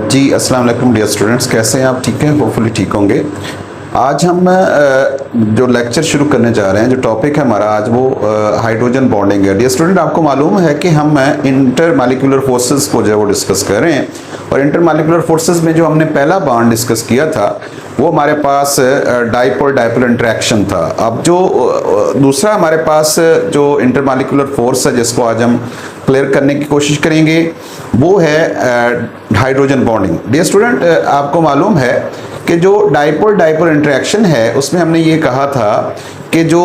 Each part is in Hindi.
जी अस्सलाम वालेकुम डियर स्टूडेंट्स, कैसे हैं आप? ठीक हैं? होपफुली ठीक होंगे। आज हम जो लेक्चर शुरू करने जा रहे हैं, जो टॉपिक है हमारा आज वो हाइड्रोजन बॉन्डिंग है। डियर स्टूडेंट, आपको मालूम है कि हम इंटर मालिक्यूलर फोर्सेस को जो है वो डिस्कस कर रहे हैं, और इंटर मालिक्यूलर फोर्सेस में जो हमने पहला बॉन्ड डिस्कस किया था वो हमारे पास डाइपोल डाइपोल इंटरेक्शन था। अब जो दूसरा हमारे पास जो इंटर मालिक्यूलर फोर्स है जिसको आज हम क्लियर करने की कोशिश करेंगे वो है हाइड्रोजन बॉन्डिंग। डियर स्टूडेंट, आपको मालूम है कि जो डाइपोल डाइपोल इंटरेक्शन है उसमें हमने ये कहा था कि जो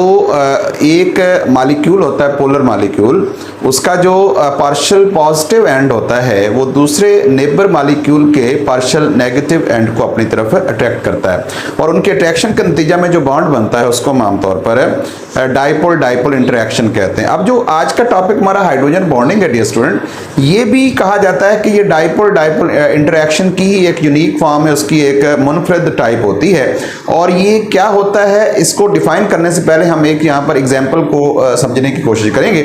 एक मालिक्यूल होता है, पोलर मालिक्यूल, उसका जो पार्शियल पॉजिटिव एंड होता है वो दूसरे नेबर मालिक्यूल के पार्शियल नेगेटिव एंड को अपनी तरफ अट्रैक्ट करता है, और उनके अट्रैक्शन के नतीजा में जो बॉन्ड बनता है उसको हम आमतौर पर डाइपोल डाइपोल इंटरेक्शन कहते हैं। अब जो आज का टॉपिक हमारा हाइड्रोजन बॉन्डिंग है डियर स्टूडेंट, ये भी कहा जाता है कि ये डाइपोल डाइपोल इंटरेक्शन की ही एक यूनिक फॉर्म है, उसकी एक मुनफरद टाइप होती है। और ये क्या होता है इसको डिफाइन करने से पहले हम एक यहाँ पर एग्जाम्पल को समझने की कोशिश करेंगे।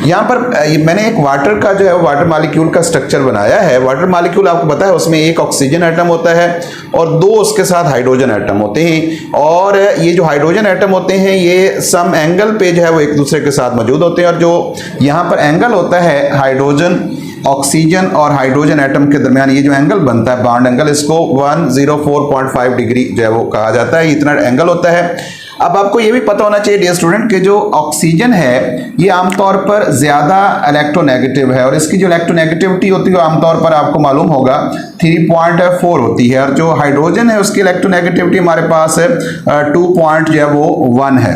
यहाँ पर मैंने एक वाटर का जो है वाटर मॉलिक्यूल का स्ट्रक्चर बनाया है। वाटर मॉलिक्यूल आपको पता है उसमें एक ऑक्सीजन एटम होता है और दो उसके साथ हाइड्रोजन एटम होते हैं, और ये जो हाइड्रोजन एटम होते हैं ये सम एंगल पे जो है वो एक दूसरे के साथ मौजूद होते हैं, और जो यहाँ पर एंगल होता है हाइड्रोजन ऑक्सीजन और हाइड्रोजन एटम के दरमियान ये जो एंगल बनता है बॉन्ड एंगल, इसको 104.5 डिग्री जो है वो कहा जाता है। इतना एंगल होता है। अब आपको ये भी पता होना चाहिए डियर स्टूडेंट कि जो ऑक्सीजन है ये आमतौर पर ज्यादा इलेक्ट्रोनेगेटिव है, और इसकी जो इलेक्ट्रोनेगेटिविटी होती है आमतौर पर आपको मालूम होगा 3.4 होती है, और जो हाइड्रोजन है उसकी इलेक्ट्रोनेगेटिविटी हमारे पास 2.1 है।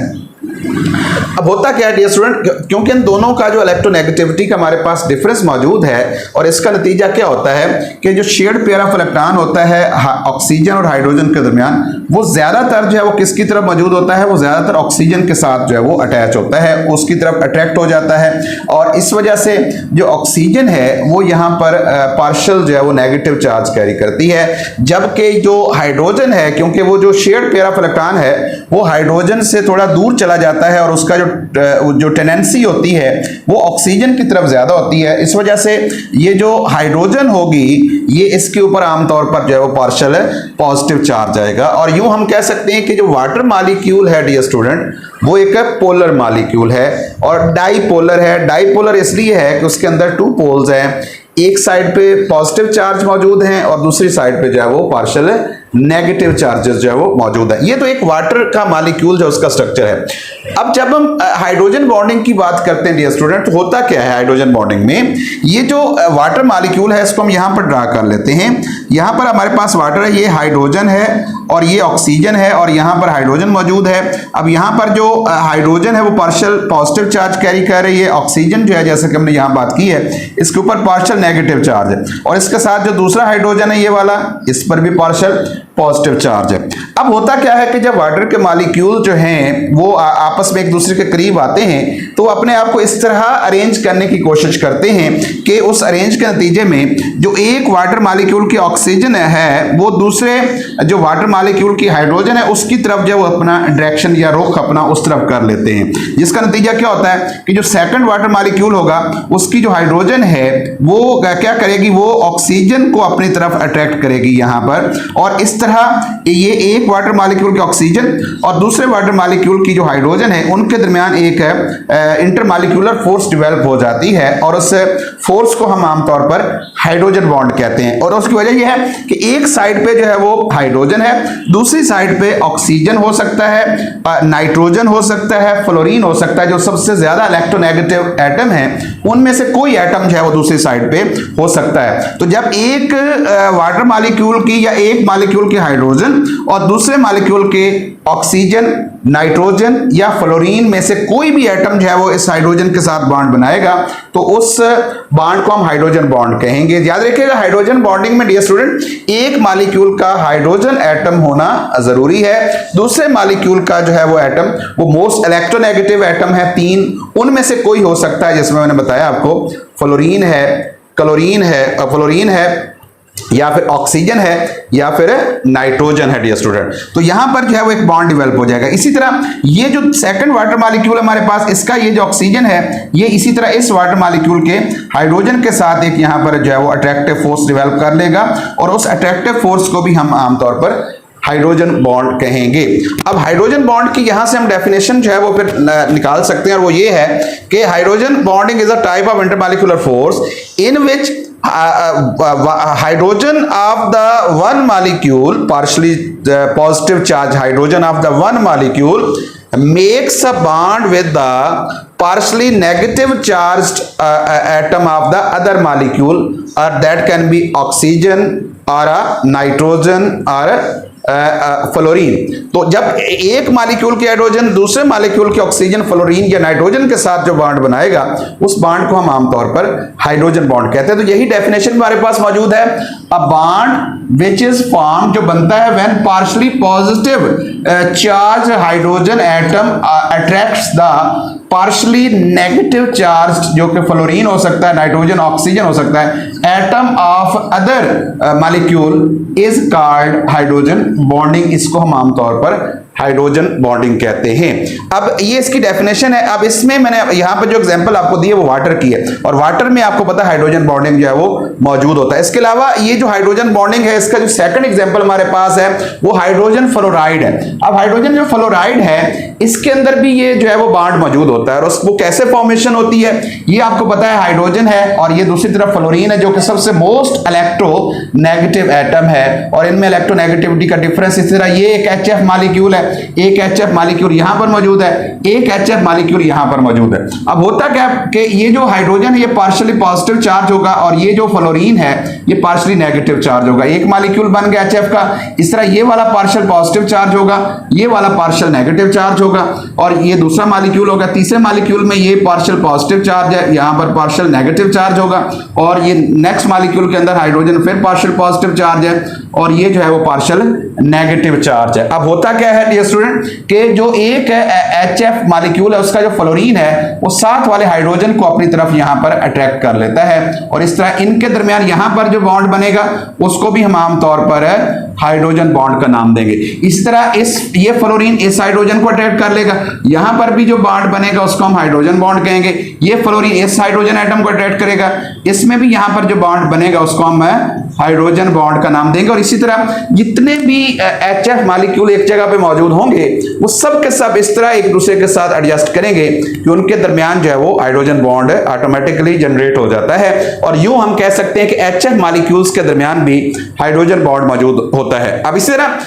अब होता क्या है डियर स्टूडेंट, क्योंकि इन दोनों का जो इलेक्ट्रोनेगेटिविटी का हमारे पास डिफरेंस मौजूद है, और इसका नतीजा क्या होता है कि जो शेयर्ड पेयर ऑफ इलेक्ट्रॉन होता है ऑक्सीजन और हाइड्रोजन के दरमियान, वो ज्यादातर जो है वो किसकी तरफ मौजूद होता है, वो ज्यादातर ऑक्सीजन के साथ जो है वो अटैच होता है, उसकी तरफ अट्रैक्ट हो जाता है, और इस वजह से जो ऑक्सीजन है वो यहाँ पर पार्शियल जो है वो नेगेटिव चार्ज कैरी करती है, जबकि जो हाइड्रोजन है क्योंकि वो जो शेयर्ड पेयर ऑफ इलेक्ट्रॉन है वो हाइड्रोजन से थोड़ा दूर चला जाता है, और उसका जो टेंडेंसी होती है वो ऑक्सीजन की तरफ ज्यादा होती है। इस वजह से ये जो हाइड्रोजन होगी ये इसके ऊपर आमतौर पर जो है वो पार्शियल पॉजिटिव चार्ज आएगा, और यूं हम कह सकते हैं कि जो वाटर मॉलिक्यूल है डियर स्टूडेंट वो एक पोलर मॉलिक्यूल है और डाइपोलर है। डाइपोलर इसलिए है कि उसके अंदर टू पोल्स हैं, एक साइड पे पॉजिटिव चार्ज मौजूद हैं और दूसरी साइड पे जो है वो पार्शियल नेगेटिव चार्जेस जो है वो मौजूद है। ये तो एक वाटर का मॉलिक्यूल जो उसका स्ट्रक्चर है। अब जब हम हाइड्रोजन बॉन्डिंग की बात करते हैं डियर स्टूडेंट, तो होता क्या है हाइड्रोजन बॉन्डिंग में, ये जो वाटर मॉलिक्यूल है इसको हम यहां पर ड्रा कर लेते हैं। यहां पर हमारे पास वाटर है, ये हाइड्रोजन है और ये ऑक्सीजन है, और यहां पर हाइड्रोजन मौजूद है। अब यहां पर जो हाइड्रोजन है वो पार्शियल पॉजिटिव चार्ज कैरी कर रही है, ऑक्सीजन जो है जैसे कि हमने यहां बात की है इसके ऊपर पार्शियल नेगेटिव चार्ज है, और इसके साथ जो दूसरा हाइड्रोजन है ये वाला, इस पर भी पार्शियल पॉजिटिव चार्ज है। अब होता क्या है कि जब वाटर के मॉलिक्यूल जो हैं वो आपस में एक दूसरे के करीब आते हैं तो अपने आप को इस तरह अरेंज करने की कोशिश करते हैं कि उस अरेंज के नतीजे में जो एक वाटर मॉलिक्यूल की ऑक्सीजन है वो दूसरे जो वाटर मॉलिक्यूल की हाइड्रोजन है उसकी तरफ जो अपना डायरेक्शन या रुख अपना उस तरफ कर लेते हैं, जिसका नतीजा क्या होता है कि जो सेकंड वाटर मॉलिक्यूल होगा उसकी जो हाइड्रोजन है वो क्या करेगी, वो ऑक्सीजन को अपनी तरफ अट्रैक्ट करेगी यहाँ पर, और इस तरह ये एक वाटर मॉलिक्यूल की ऑक्सीजन और दूसरे वाटर मॉलिक्यूल की जो हाइड्रोजन है उनके दरमियान एक इंटरमॉलिक्यूलर फोर्स डेवलप हो जाती है, और उस फोर्स को हम आमतौर पर हाइड्रोजन बॉन्ड कहते हैं। और उसकी वजह यह है कि एक साइड पे जो है वो हाइड्रोजन है, दूसरी साइड पे ऑक्सीजन हो सकता है, नाइट्रोजन हो सकता है, फ्लोरीन हो सकता है, जो सबसे ज्यादा इलेक्ट्रोनेगेटिव एटम है उनमें से कोई एटम जो है वो दूसरी साइड पे हो सकता है। तो जब एक वाटर मॉलिक्यूल की या एक मॉलिक्यूल की हाइड्रोजन और दूसरे मॉलिक्यूल के ऑक्सीजन, नाइट्रोजन या फ्लोरीन में से कोई भी एटम जो है वो इस हाइड्रोजन के साथ बॉन्ड बनाएगा तो उस बॉन्ड को हम हाइड्रोजन बॉन्ड कहेंगे। याद रखिएगा हाइड्रोजन बॉन्डिंग में डियर स्टूडेंट एक मॉलिक्यूल का हाइड्रोजन एटम होना जरूरी है, दूसरे मॉलिक्यूल का जो है वो एटम वो मोस्ट इलेक्ट्रोनेगेटिव एटम है, 3 उनमें से कोई हो सकता है, जिसमें मैंने बताया आपको फ्लोरीन है, क्लोरीन है, फ्लोरीन है, या फिर ऑक्सीजन है या फिर नाइट्रोजन है डियर स्टूडेंट। तो यहां पर जो है वो एक बॉन्ड डेवलप हो जाएगा। इसी तरह ये जो सेकंड वाटर मॉलिक्यूल हमारे पास, इसका ये जो ऑक्सीजन है, ये इसी तरह इस वाटर मॉलिक्यूल के हाइड्रोजन के साथ एक यहां पर जो है वो अट्रैक्टिव फोर्स डेवलप कर लेगा, और उस अट्रैक्टिव फोर्स को भी हम आमतौर पर हाइड्रोजन बॉन्ड कहेंगे। अब हाइड्रोजन बॉन्ड की यहां से हम डेफिनेशन जो है वो फिर निकाल सकते हैं, और वो ये है कि hydrogen bonding is a type of intermolecular force in which hydrogen of the one molecule, partially positive charge hydrogen of the one molecule makes a bond with the partially negative charged atom of the other molecule, or that can be oxygen or a nitrogen or a fluorine. तो जब एक मॉलिक्यूल के हाइड्रोजन दूसरे मॉलिक्यूल के ऑक्सीजन, फ्लोरीन या नाइट्रोजन के साथ जो बॉन्ड बनाएगा, उस बॉन्ड को हम आमतौर पर हाइड्रोजन बॉन्ड कहते हैं। तो यही डेफिनेशन हमारे पास मौजूद है। A bond which is form, जो बनता है when partially positive charge hydrogen atom attracts the partially negative charge, जो कि फ्लोरीन हो सकता है, नाइट्रोजन, ऑक्सीजन हो सकता है, atom of other molecule is called hydrogen bonding. इसको हम आमतौर पर हाइड्रोजन बॉन्डिंग कहते हैं। अब ये इसकी डेफिनेशन है। अब इसमें मैंने यहां पर जो एग्जांपल आपको दी है वो वाटर की है, और वाटर में आपको पता है हाइड्रोजन बॉन्डिंग जो है वो मौजूद होता है। इसके अलावा ये जो हाइड्रोजन बॉन्डिंग है, इसका जो सेकंड एग्जांपल हमारे पास है वो हाइड्रोजन फ्लोराइड है। अब हाइड्रोजन जो फ्लोराइड है, इसके अंदर भी ये जो है वो बॉन्ड मौजूद होता है, और उसको कैसे फॉर्मेशन होती है ये आपको पता है। हाइड्रोजन है और ये दूसरी तरफ फ्लोरीन है, जो कि सबसे मोस्ट इलेक्ट्रोनेगेटिव एटम है, और इनमें इलेक्ट्रोनेगेटिविटी का डिफरेंस इस तरह, ये एक HF मॉलिक्यूल है, एक HF मॉलिक्यूल यहां पर मौजूद है, एक HF मॉलिक्यूल यहां पर मौजूद है। अब होता क्या कि ये जो हाइड्रोजन है ये पार्शियली पॉजिटिव चार्ज होगा, और ये जो फ्लोरीन है ये पार्शियली नेगेटिव चार्ज होगा। एक मॉलिक्यूल बन गया HF का, इस तरह ये वाला पार्शियल पॉजिटिव चार्ज होगा, ये वाला पार्शियल नेगेटिव चार्ज होगा, और ये दूसरा मॉलिक्यूल होगा। तीसरे मॉलिक्यूल में ये पार्शियल पॉजिटिव चार्ज है, यहां पर पार्शियल नेगेटिव चार्ज होगा, और ये नेक्स्ट मॉलिक्यूल के अंदर हाइड्रोजन फिर पार्शियल पॉजिटिव चार्ज है, और ये जो है वो पार्शियल नेगेटिव चार्ज है। अब होता क्या है डियर स्टूडेंट कि जो एक HF मॉलिक्यूल है, उसका जो फ्लोरीन है वो साथ वाले हाइड्रोजन को अपनी तरफ यहां पर अट्रैक्ट कर लेता है, और इस तरह इनके दरमियान यहां पर जो बॉन्ड बनेगा उसको भी हम आमतौर पर हाइड्रोजन बॉन्ड का नाम देंगे। इसी तरह ये फ्लोरीन इस हाइड्रोजन को अट्रैक्ट कर लेगा, यहां पर भी जो बॉन्ड बनेगा उसको हम हाइड्रोजन बॉन्ड कहेंगे। ये फ्लोरीन इस हाइड्रोजन एटम को अट्रैक्ट करेगा, इसमें भी यहां पर जो बॉन्ड बनेगा उसको हम हाइड्रोजन बॉन्ड का नाम देंगे। और इसी तरह जितने भी HF मॉलिक्यूल एक जगह पे मौजूद होंगे वो सब के सब इस तरह एक दूसरे के साथ एडजस्ट करेंगे कि उनके दरमियान जो है वो हाइड्रोजन बॉन्ड ऑटोमेटिकली जनरेट हो जाता है, और यूं हम कह सकते हैं कि HF मॉलिक्यूल्स के दरमियान भी हाइड्रोजन बॉन्ड मौजूद होता है। अब इसी तरह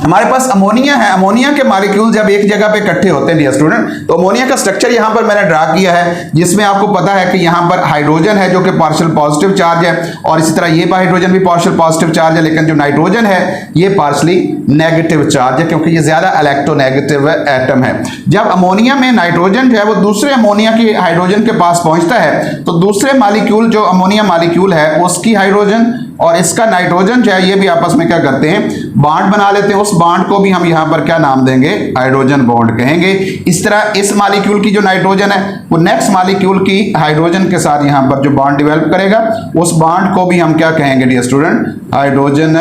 हमारे पास अमोनिया है। अमोनिया के मॉलिक्यूल जब एक जगह पे इकट्ठे होते हैं डियर स्टूडेंट, तो अमोनिया का स्ट्रक्चर यहां पर मैंने ड्रा किया है, जिसमें आपको पता है कि यहां पर हाइड्रोजन है जो कि पार्शियल पॉजिटिव चार्ज है, और इसी तरह ये हाइड्रोजन भी पार्शियल पॉजिटिव चार्ज है, लेकिन जो नाइट्रोजन है ये पार्शियली नेगेटिव चार्ज है, क्योंकि ये ज्यादा इलेक्ट्रोनेगेटिव एटम है। जब अमोनिया में नाइट्रोजन जो है वो दूसरे अमोनिया की हाइड्रोजन के पास पहुंचता है, तो दूसरे मॉलिक्यूल जो अमोनिया मॉलिक्यूल है उसकी हाइड्रोजन और इसका नाइट्रोजन जो है ये भी आपस में क्या करते हैं, बॉन्ड बना लेते हैं। उस बॉन्ड को भी हम यहां पर क्या नाम देंगे, हाइड्रोजन बॉन्ड कहेंगे। इस तरह इस मॉलिक्यूल की जो नाइट्रोजन है वो नेक्स्ट मॉलिक्यूल की हाइड्रोजन के साथ यहां पर जो बॉन्ड डेवलप करेगा उस बॉन्ड को भी हम क्या कहेंगे डियर स्टूडेंट, हाइड्रोजन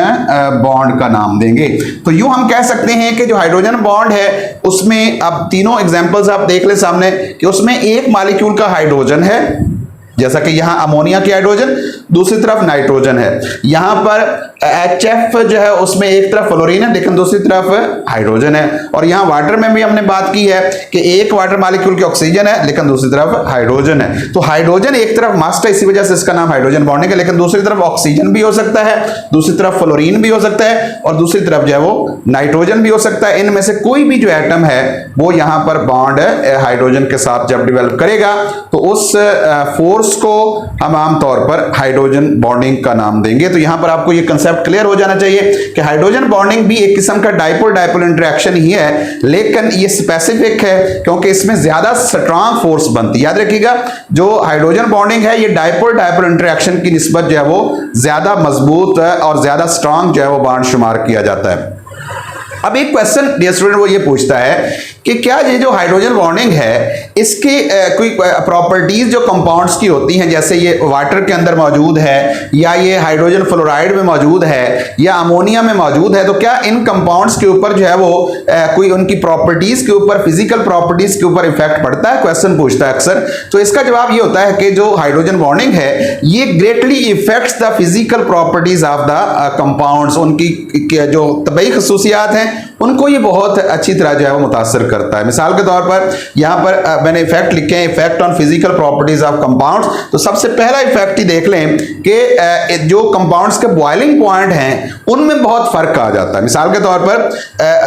बॉन्ड का नाम देंगे। तो यूं हम कह सकते हैं कि जो हाइड्रोजन बॉन्ड है उसमें अब तीनों एग्जांपल्स आप देख ले सामने कि उसमें एक मॉलिक्यूल का हाइड्रोजन है, जैसा कि यहां अमोनिया की हाइड्रोजन, दूसरी तरफ नाइट्रोजन है। यहां पर HF जो है उसमें एक तरफ फ्लोरीन है लेकिन दूसरी तरफ हाइड्रोजन है, और यहां वाटर में भी हमने बात की है कि एक वाटर मॉलिक्यूल की ऑक्सीजन है लेकिन दूसरी तरफ हाइड्रोजन है। तो हाइड्रोजन एक तरफ मस्ट है, इसी वजह से इसका नाम हाइड्रोजन बॉन्डिंग है, लेकिन दूसरी तरफ ऑक्सीजन भी हो सकता है, दूसरी तरफ फ्लोरीन भी हो सकता है, और दूसरी तरफ जो है वो नाइट्रोजन भी हो सकता है। इनमें से कोई भी जो एटम है वो यहां पर बॉन्ड हाइड्रोजन के साथ जब डेवलप करेगा तो उस फोर्स को हम आमतौर पर हाइड्रोजन बॉन्डिंग का नाम देंगे। तो यहां पर आपको ये कंसेप्ट क्लियर हो जाना चाहिए कि हाइड्रोजन बॉन्डिंग भी एक किस्म का डाइपोल डाइपोल इंटरेक्शन ही है, लेकिन ये स्पेसिफिक है क्योंकि इसमें ज्यादा स्ट्रांग फोर्स बनती है। याद रखिएगा, जो हाइड्रोजन बॉन्डिंग है ये डाइपोल डाइपोल इंटरेक्शन की निस्बत जो है वो ज्यादा मजबूत और ज्यादा स्ट्रांग जो है वो बॉन्ड शुमार किया जाता है। अब एक क्वेश्चन डियर स्टूडेंट वो ये पूछता है कि क्या ये जो हाइड्रोजन बॉन्डिंग है इसके कोई प्रॉपर्टीज जो कंपाउंड्स की होती हैं, जैसे ये वाटर के अंदर मौजूद है या ये हाइड्रोजन फ्लोराइड में मौजूद है या अमोनिया में मौजूद है, तो क्या इन कंपाउंड्स के ऊपर जो है वो कोई उनकी प्रॉपर्टीज के ऊपर, फिजिकल प्रॉपर्टीज के ऊपर इफेक्ट पड़ता है, क्वेश्चन पूछता है अक्सर। तो इसका जवाब ये होता है कि जो हाइड्रोजन बॉन्डिंग है ये greatly effects the physical properties of the compounds, उनकी जो तबई खसूसियात हैं उनको ये बहुत अच्छी तरह जो है वो मुतासर करता है। मिसाल के तौर पर यहाँ पर मैंने इफेक्ट लिखे हैं, effect on physical properties of compounds. तो सबसे पहला इफेक्ट ही देख लें कि जो कंपाउंड्स के बॉइलिंग पॉइंट हैं उनमें बहुत फर्क आ जाता है। मिसाल के तौर पर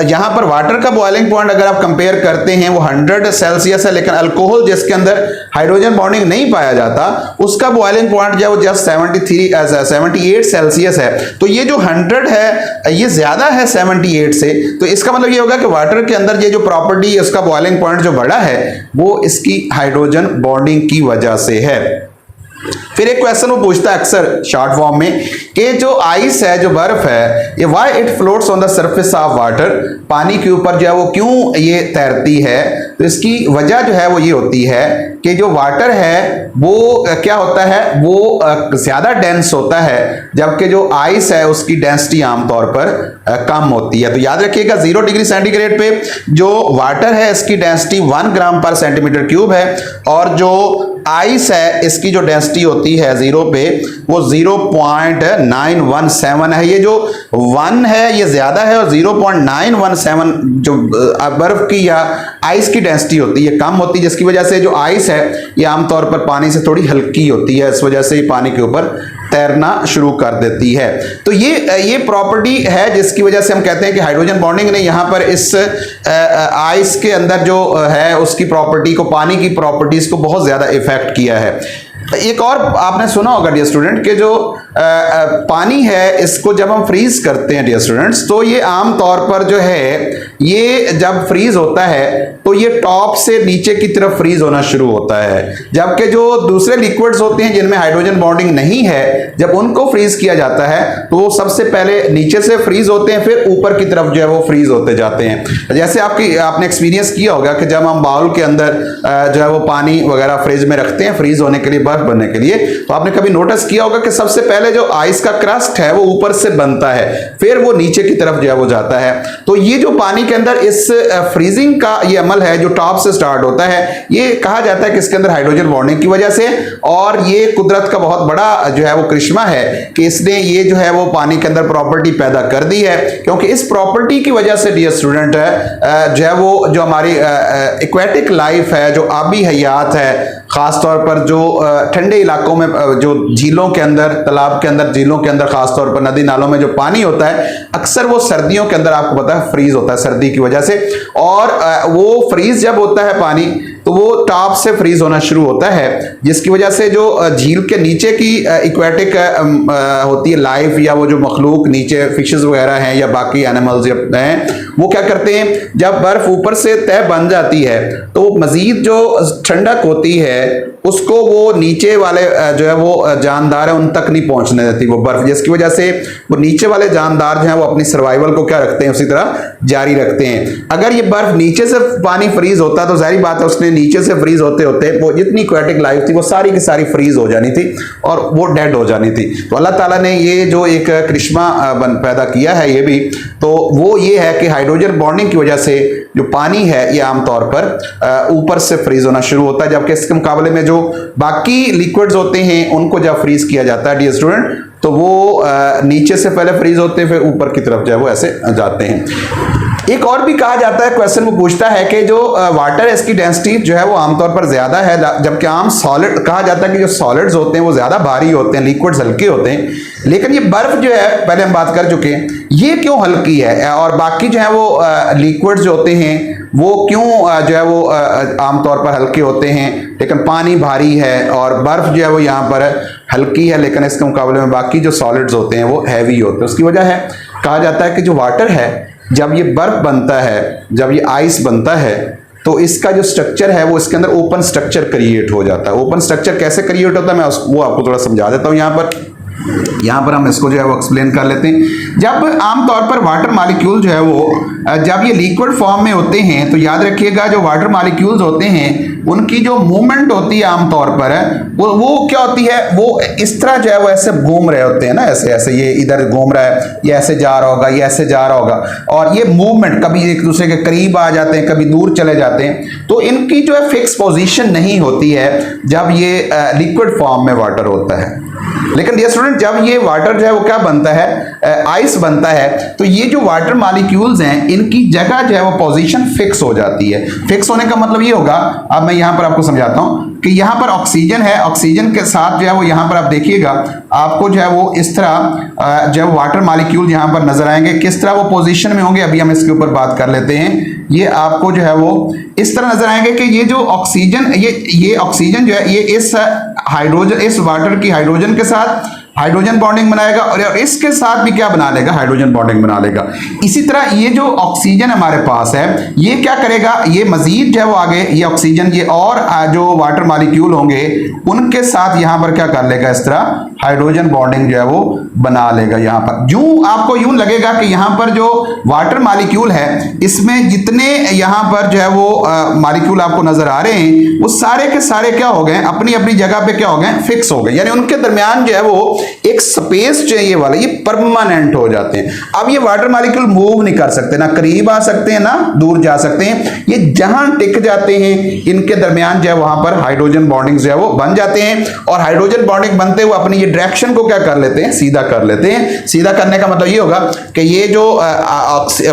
यहाँ पर वाटर का बॉइलिंग पॉइंट अगर आप कंपेयर करते हैं वो 100 सेल्सियस है, लेकिन अल्कोहल जिसके अंदर हाइड्रोजन बॉन्डिंग नहीं पाया जाता उसका बॉइलिंग पॉइंट जो है वो जस्ट 78 सेल्सियस है। तो ये जो 100 है ये ज्यादा है 78 से, तो इसका मतलब ये होगा कि वाटर के अंदर ये जो प्रॉपर्टी है उसका बॉइलिंग पॉइंट जो बड़ा है वो इसकी हाइड्रोजन बॉन्डिंग की वजह से है। फिर एक क्वेश्चन वो पूछता है अक्सर शॉर्ट फॉर्म में कि जो आइस है, जो बर्फ है, ये why it floats on the surface of water, पानी के ऊपर जो है वो क्यों ये तैरती है। तो इसकी वजह जो है वो ये होती है कि जो वाटर है वो क्या होता है, वो ज्यादा डेंस होता है, जबकि जो आइस है उसकी डेंसिटी आमतौर पर कम होती है। तो याद रखिएगा 0 डिग्री सेंटीग्रेड पे जो वाटर है इसकी डेंसिटी 1 ग्राम पर सेंटीमीटर क्यूब है, और जो आइस है इसकी जो डेंसिटी होती है 0 पे वो 0.917 है। ये जो 1 है ये ज्यादा है और 0.917 जो बर्फ की या आइस की डेंसिटी होती है कम होती है, जिसकी वजह से जो आइस है ये आमतौर पर पानी से थोड़ी हल्की होती है, इस वजह से ये पानी के ऊपर तैरना शुरू कर देती है। तो ये प्रॉपर्टी है जिसकी वजह से हम कहते हैं कि हाइड्रोजन बॉन्डिंग ने यहाँ पर इस आइस के अंदर जो है उसकी प्रॉपर्टी को, पानी की प्रॉपर्टीज को बहुत ज्यादा इफेक्ट किया है। एक और आपने सुना होगा डियर स्टूडेंट कि जो पानी है इसको जब हम फ्रीज करते हैं डियर स्टूडेंट्स, तो ये आम तौर पर जो है ये जब फ्रीज होता है तो ये टॉप से नीचे की तरफ फ्रीज होना शुरू होता है, जबकि जो दूसरे लिक्विड्स होते हैं जिनमें हाइड्रोजन बॉन्डिंग नहीं है जब उनको फ्रीज किया जाता है तो वो सबसे पहले नीचे से फ्रीज होते हैं, फिर ऊपर की तरफ जो है वो फ्रीज होते जाते हैं। जैसे आपने एक्सपीरियंस किया होगा कि जब हम बाउल के अंदर जो है वो पानी वगैरह फ्रिज में रखते हैं फ्रीज होने के लिए, बर्फ बनने के लिए, तो आपने कभी नोटिस किया होगा कि सबसे पहले जो आइस का क्रस्ट है वो ऊपर से बनता है, फिर वो नीचे की तरफ जो है वो जाता है। तो ये जो पानी के अंदर इस फ्रीजिंग का ये अमल है जो टॉप से स्टार्ट होता है, ये कहा जाता है कि इसके अंदर हाइड्रोजन बॉन्डिंग की वजह से, और ये कुदरत का बहुत बड़ा जो है वो करिश्मा है कि इसने ये जो है वो पानी के अंदर प्रॉपर्टी पैदा कर दी है, क्योंकि इस प्रॉपर्टी की वजह से डियर स्टूडेंट जो है वो जो हमारी एक्वेटिक लाइफ है, जो आबी हयात है, खासतौर पर जो ठंडे इलाकों में, जो झीलों के अंदर, तालाब के अंदर, झीलों के अंदर, खासतौर पर नदी नालों में जो पानी होता है अक्सर वो सर्दियों के अंदर आपको पता है फ्रीज होता है सर्दी की वजह से, और वो फ्रीज जब होता है पानी तो वो टॉप से फ्रीज होना शुरू होता है, जिसकी वजह से जो झील के नीचे की इक्वेटिक होती है लाइफ, या वो जो मखलूक नीचे फिशेस वगैरह हैं या बाकी एनिमल्स हैं, वो क्या करते हैं जब बर्फ ऊपर से तय बन जाती है तो मजीद जो ठंडक होती है उसको वो नीचे वाले जो है वो जानदार है उन तक नहीं पहुंचने देती वो बर्फ, जिसकी वजह से वो नीचे वाले जानदार जो हैं वो अपनी सर्वाइवल को क्या रखते हैं, उसी तरह जारी रखते हैं। अगर ये बर्फ नीचे से पानी फ्रीज होता तो जाहिर बात है उसने नीचे से फ्रीज होते होते वो जितनी एक्वेटिक लाइफ थी वो सारी की सारी फ्रीज हो जानी थी और वो डेड हो जानी थी। तो अल्लाह ताला ने ये जो एक करिश्मा पैदा किया है ये भी, तो वो ये है कि हाइड्रोजन बॉन्डिंग की वजह से जो पानी है ये आमतौर पर ऊपर से फ्रीज होना शुरू होता है, जबकि इसके मुकाबले में जो बाकी लिक्विड्स होते हैं उनको जब फ्रीज किया जाता है डियर स्टूडेंट तो वो नीचे से पहले फ्रीज होते हैं फिर ऊपर की तरफ जो है वो ऐसे जाते हैं। एक और भी कहा जाता है, क्वेश्चन में पूछता है कि जो वाटर है इसकी डेंसिटी जो है वो आमतौर पर ज्यादा है, जबकि आम सॉलिड कहा जाता है कि जो सॉलिड्स होते हैं वो ज्यादा भारी होते हैं, लिक्विड्स हल्के होते हैं, लेकिन ये बर्फ जो है पहले हम बात कर चुके हैं ये क्यों हल्की है और बाकी जो है वो लिक्विड्स जो होते हैं वो क्यों जो है वो आमतौर पर हल्के होते हैं, लेकिन पानी भारी है, और बर्फ जो है वो यहाँ पर हल्की है लेकिन इसके मुकाबले में बाकी जो सॉलिड्स होते हैं वो हैवी होते हैं। उसकी वजह है, कहा जाता है कि जो वाटर है जब ये बर्फ बनता है, जब ये आइस बनता है तो इसका जो स्ट्रक्चर है वो इसके अंदर ओपन स्ट्रक्चर क्रिएट हो जाता है। ओपन स्ट्रक्चर कैसे क्रिएट होता है मैं वो आपको थोड़ा समझा देता हूँ यहाँ पर। यहाँ पर हम इसको जो है वो एक्सप्लेन कर लेते हैं। जब आमतौर पर वाटर मॉलिक्यूल जो है वो जब ये लिक्विड फॉर्म में होते हैं तो याद रखिएगा जो वाटर मॉलिक्यूल्स होते हैं उनकी जो मूवमेंट होती है आमतौर पर वो क्या होती है, वो इस तरह जो है वो ऐसे घूम रहे होते हैं ना, ऐसे ऐसे, ये इधर घूम रहा है, ये ऐसे जा रहा होगा, ये ऐसे जा रहा होगा, और ये मूवमेंट कभी एक दूसरे के करीब आ जाते हैं, कभी दूर चले जाते हैं। तो इनकी जो है फिक्स पोजीशन नहीं होती है जब ये लिक्विड फॉर्म में वाटर होता है। लेकिन डियर स्टूडेंट जब ये वाटर जो है वो क्या बनता है, आइस बनता है, तो ये जो वाटर मॉलिक्यूल्स हैं इनकी जगह जो है वो पोजीशन फिक्स हो जाती है। फिक्स होने का मतलब ये होगा, अब मैं यहां पर आपको समझाता हूं कि यहां पर ऑक्सीजन है, ऑक्सीजन के साथ जो है वो यहां पर आप देखिएगा आपको जो है वो इस तरह जब वाटर मॉलिक्यूल यहां पर नजर आएंगे, किस तरह वो पोजीशन में होंगे अभी हम इसके ऊपर बात कर लेते हैं। ये आपको जो है वो इस तरह नजर आएंगे कि ये जो ऑक्सीजन, ये ऑक्सीजन जो है ये इस हाइड्रोजन, इस वाटर की हाइड्रोजन के साथ हाइड्रोजन बॉन्डिंग बनाएगा और इसके साथ भी क्या बना लेगा, हाइड्रोजन बॉन्डिंग बना लेगा। इसी तरह ये जो ऑक्सीजन हमारे पास है ये क्या करेगा, ये मजीद जो है वो आगे ये ऑक्सीजन ये और जो वाटर मॉलिक्यूल होंगे उनके साथ यहां पर क्या कर लेगा, इस तरह हाइड्रोजन बॉन्डिंग जो है वो बना लेगा। यहां पर यूं आपको यूं लगेगा कि यहां पर जो वाटर मॉलिक्यूल है इसमें जितने यहां पर जो है वो मॉलिक्यूल आपको नजर आ रहे हैं वो सारे के सारे क्या हो गए, अपनी अपनी जगह पे क्या हो गए, फिक्स हो गए। यानी उनके दरमियान जो है वो एक स्पेस चाहिए वाला, ये परमानेंट हो जाते हैं। अब ये वाटर मॉलिक्यूल मूव नहीं कर सकते, ना करीब आ सकते हैं ना दूर जा सकते हैं, ये जहां टिक जाते हैं इनके दरमियान जो है वहां पर हाइड्रोजन बॉन्डिंग जो है वो बन जाते हैं। और हाइड्रोजन बॉन्डिंग बनते हुए अपनी ये डायरेक्शन को क्या कर लेते हैं, सीधा कर लेते हैं। सीधा करने का मतलब ये होगा कि ये जो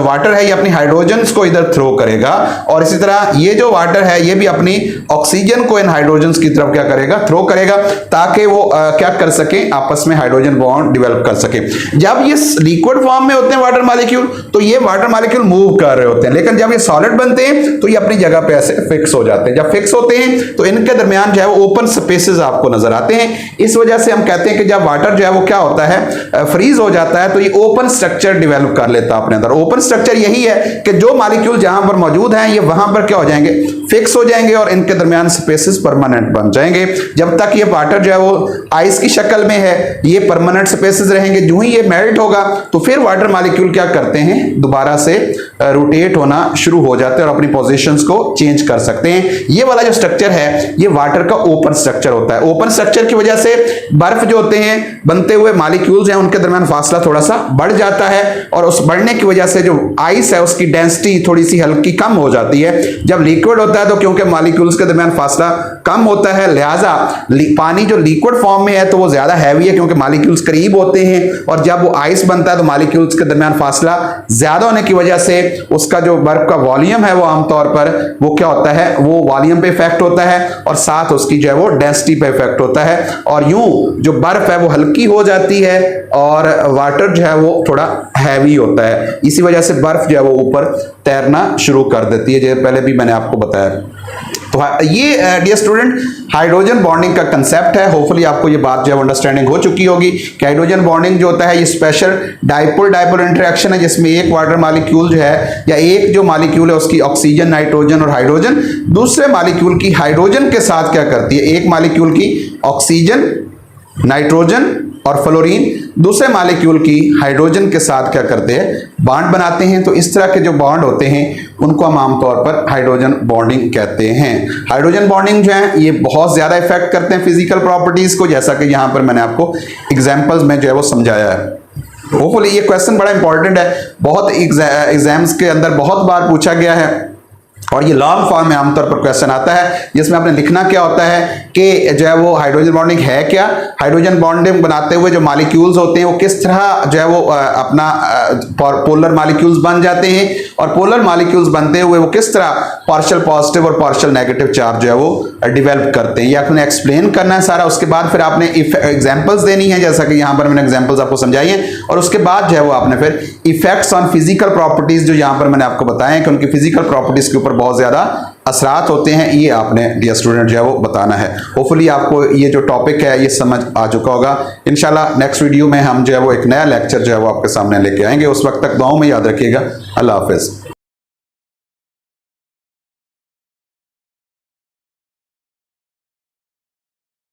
वाटर है ये अपनी हाइड्रोजन को इधर थ्रो करेगा और इसी तरह ये जो वाटर है ये भी अपनी ऑक्सीजन को इन हाइड्रोजन की तरफ क्या करेगा, थ्रो करेगा, ताकि वो क्या कर सके, आपस में हाइड्रोजन बॉन्ड डेवलप कर सके। जब ये लिक्विड फॉर्म में होते हैं वाटर मॉलिक्यूल तो ये वाटर मॉलिक्यूल मूव कर रहे होते हैं, लेकिन जब ये सॉलिड बनते हैं तो ये अपनी जगह पे ऐसे फिक्स हो जाते हैं। जब फिक्स होते हैं तो इनके दरमियान जो है वो ओपन स्पेसेस आपको नजर आते हैं। इस वजह से हम कहते हैं कि जब वाटर जो है वो क्या होता है, फ्रीज हो जाता है, तो ये ओपन स्ट्रक्चर डेवलप कर लेता है अपने अंदर। ओपन स्ट्रक्चर यही है कि जो मॉलिक्यूल जहां पर मौजूद हैं ये वहां पर क्या हो जाएंगे, फिक्स हो जाएंगे और इनके दरमियान स्पेसेस परमानेंट बन जाएंगे। जब तक ये वाटर जो है वो आइस की शक्ल में है ये परमानेंट स्पेसेस रहेंगे। जो ही ये मेल्ट होगा तो फिर वाटर मॉलिक्यूल क्या करते हैं, दोबारा से रोटेट होना शुरू हो जाते हैं और अपनी पोजीशंस को चेंज कर सकते हैं। ये वाला जो स्ट्रक्चर है ये वाटर का ओपन स्ट्रक्चर होता है। ओपन स्ट्रक्चर की वजह से बर्फ जो होते हैं बनते हुए मॉलिक्यूल्स हैं उनके दरमियान फासला थोड़ा सा बढ़ जाता है और उस बढ़ने की वजह से जो आइस है उसकी डेंसिटी थोड़ी सी हल्की कम हो जाती है। जब लिक्विड होता है तो क्योंकि मॉलिक्यूल्स के दरमियान फासला कम होता है लिहाजा पानी जो लिक्विड फॉर्म में है तो वो ज्यादा हैवी है क्योंकि मॉलिक्यूल्स करीब होते हैं, और जब वो आइस बनता है तो मॉलिक्यूल्स के दरमियान फासला ज्यादा होने की वजह से उसका जो बर्फ का वॉल्यूम है वो आमतौर पर वो क्या होता है, वो वॉल्यूम पे इफेक्ट होता है और साथ उसकी जो है वो डेंसिटी पे इफेक्ट होता है और यूं जो बर्फ है वो हल्की हो जाती है और वाटर जो है वो थोड़ा हैवी होता है। इसी वजह से बर्फ जो है वो ऊपर तैरना शुरू कर देती है, जैसे पहले भी मैंने आपको बताया। तो ये डियर स्टूडेंट हाइड्रोजन बॉन्डिंग का कंसेप्ट है। होपफुली आपको ये बात जो है अंडरस्टैंडिंग हो चुकी होगी कि हाइड्रोजन बॉन्डिंग जो होता है ये स्पेशल डाइपोल डाइपोल इंटरेक्शन है जिसमें एक वाटर मॉलिक्यूल जो है या एक जो मॉलिक्यूल है उसकी ऑक्सीजन, नाइट्रोजन और हाइड्रोजन दूसरे मॉलिक्यूल की हाइड्रोजन के साथ क्या करती है, एक मॉलिक्यूल की ऑक्सीजन, नाइट्रोजन और फ्लोरीन दूसरे मॉलिक्यूल की हाइड्रोजन के साथ क्या करते हैं, बॉन्ड बनाते हैं। तो इस तरह के जो बॉन्ड होते हैं उनको हम आमतौर पर हाइड्रोजन बॉन्डिंग कहते हैं। हाइड्रोजन बॉन्डिंग जो है ये बहुत ज्यादा इफेक्ट करते हैं फिजिकल प्रॉपर्टीज को, जैसा कि यहां पर मैंने आपको एग्जांपल्स में जो है वो समझाया है। होपफुली ये क्वेश्चन बड़ा इंपॉर्टेंट है, बहुत एग्जाम्स के अंदर बहुत बार पूछा गया है और ये लॉन्ग फॉर्म में आमतौर पर क्वेश्चन आता है जिसमें आपने लिखना क्या होता है कि जो है वो हाइड्रोजन बॉन्डिंग है क्या, हाइड्रोजन बॉन्डिंग बनाते हुए जो मॉलिक्यूल्स होते हैं वो किस तरह जो है वो अपना पोलर मॉलिक्यूल्स बन जाते हैं और पोलर मॉलिक्यूल्स बनते हुए वो किस तरह पार्शियल पॉजिटिव और पार्शियल नेगेटिव चार्ज जो है वो डेवलप करते हैं। ये आपने एक्सप्लेन करना है सारा। उसके बाद फिर आपने एग्जांपल्स देनी है जैसा कि यहाँ पर मैंने एग्जांपल्स आपको समझाई हैं और उसके बाद जो है वो आपने फिर इफेक्ट्स ऑन फिजिकल प्रॉपर्टीज जो यहाँ पर मैंने आपको बताया कि उनकी फिजिकल प्रॉपर्टीज के ऊपर बहुत ज्यादा असरात होते हैं, ये आपने डियर स्टूडेंट जो है वो बताना है। होपफुली आपको ये जो टॉपिक है ये समझ आ चुका होगा। इंशाल्लाह नेक्स्ट वीडियो में हम जो है वो एक नया लेक्चर जो है वो आपके सामने लेके आएंगे। उस वक्त तक दुआओं में याद रखिएगा। अल्लाह हाफिज।